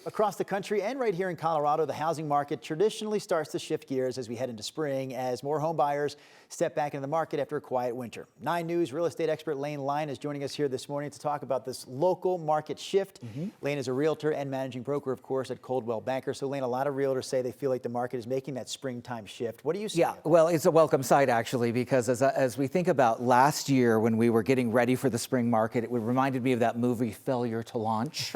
Across the country and right here in Colorado, the housing market traditionally starts to shift gears as we head into spring, as more home buyers step back into the market after a quiet winter. 9 News real estate expert Lane Lyon is joining us here this morning to talk about this local market shift. Lane is a realtor and managing broker, of course, at Coldwell Banker. So Lane, a lot of realtors say they feel like the market is making that springtime shift. What do you see? Yeah, well, it's a welcome sight, actually, because as we think about last year when we were getting ready for the spring market, it reminded me of that movie Failure to Launch,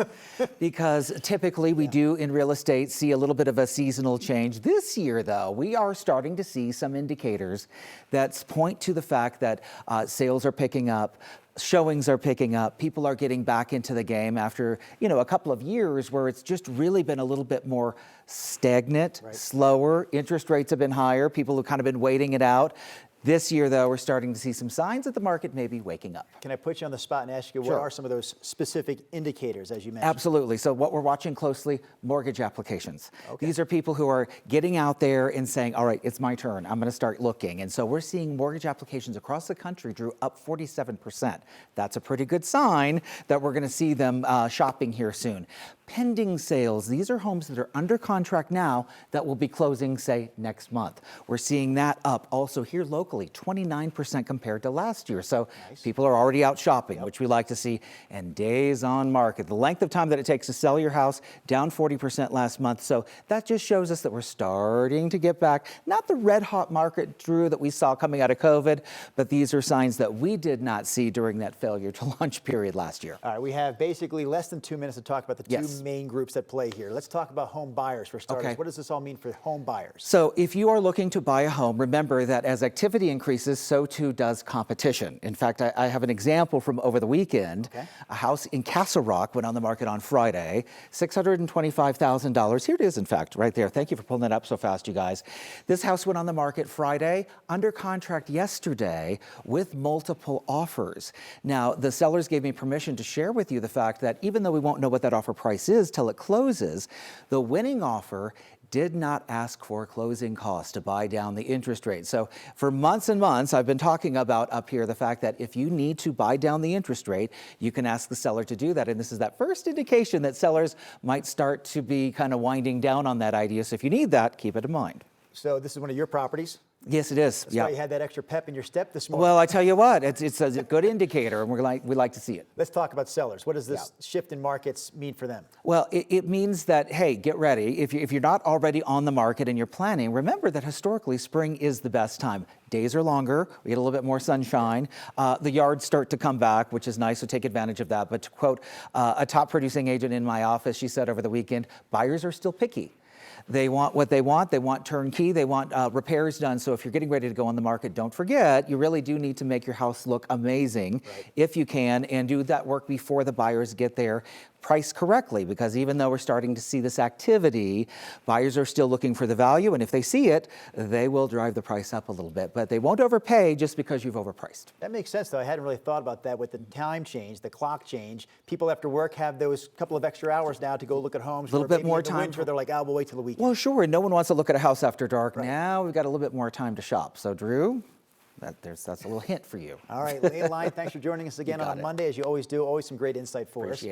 because typically we do in real estate see a little bit of a seasonal change. This year, though, we are starting to see some indicators that point to the fact that sales are picking up, showings are picking up, people are getting back into the game after, a couple of years where it's just really been a little bit more stagnant, slower. Interest rates have been higher. People have kind of been waiting it out. This year, though, we're starting to see some signs that the market may be waking up. Can I put you on the spot and ask you, what are some of those specific indicators, as you mentioned? Absolutely. So what we're watching closely, mortgage applications. These are people who are getting out there and saying, all right, it's my turn. I'm going to start looking. And so we're seeing mortgage applications across the country, Drew, up 47%. That's a pretty good sign that we're going to see them shopping here soon. Pending sales, these are homes that are under contract now that will be closing, say, next month. We're seeing that up also here locally, 29% compared to last year. So people are already out shopping, which we like to see. And days on market, the length of time that it takes to sell your house, down 40% last month. So that just shows us that we're starting to get back, not the red hot market, Drew, that we saw coming out of COVID, but these are signs that we did not see during that failure to launch period last year. All right, we have basically less than 2 minutes to talk about the two main groups that play here. Let's talk about home buyers for starters. What does this all mean for home buyers? So if you are looking to buy a home, remember that as activity increases, so too does competition. In fact, I have an example from over the weekend. A house in Castle Rock went on the market on Friday, $625,000. Here it is, in fact, right there. Thank you for pulling that up so fast, you guys. This house went on the market Friday, under contract yesterday with multiple offers. Now, the sellers gave me permission to share with you the fact that even though we won't know what that offer price is till it closes, the winning offer did not ask for closing costs to buy down the interest rate. So for months and months, I've been talking about up here the fact that if you need to buy down the interest rate, you can ask the seller to do that. And this is that first indication that sellers might start to be kind of winding down on that idea. So if you need that, keep it in mind. So this is one of your properties? Yes, it is. That's why you had that extra pep in your step this morning. Well, I tell you what, it's a good indicator, and we like to see it. Let's talk about sellers. What does this shift in markets mean for them? Well, it means that, hey, get ready. If you're not already on the market and you're planning, remember that historically spring is the best time. Days are longer. We get a little bit more sunshine. The yards start to come back, which is nice, so take advantage of that. But to quote a top producing agent in my office, she said over the weekend, buyers are still picky. They want what they want turnkey, they want repairs done. So if you're getting ready to go on the market, don't forget, you really do need to make your house look amazing if you can, and do that work before the buyers get there. Price correctly, because even though we're starting to see this activity, buyers are still looking for the value, and if they see it, they will drive the price up a little bit, but they won't overpay just because you've overpriced. That makes sense, though. I hadn't really thought about that with the time change, the clock change. People after work have those couple of extra hours now to go look at homes. A little bit more time. Winter, they're like, oh, we'll wait till the weekend. Well, sure, and no one wants to look at a house after dark. Now we've got a little bit more time to shop. So, Drew, that's a little hint for you. All right, Lane Lyon, thanks for joining us again on a Monday, as you always do. Always some great insight for us.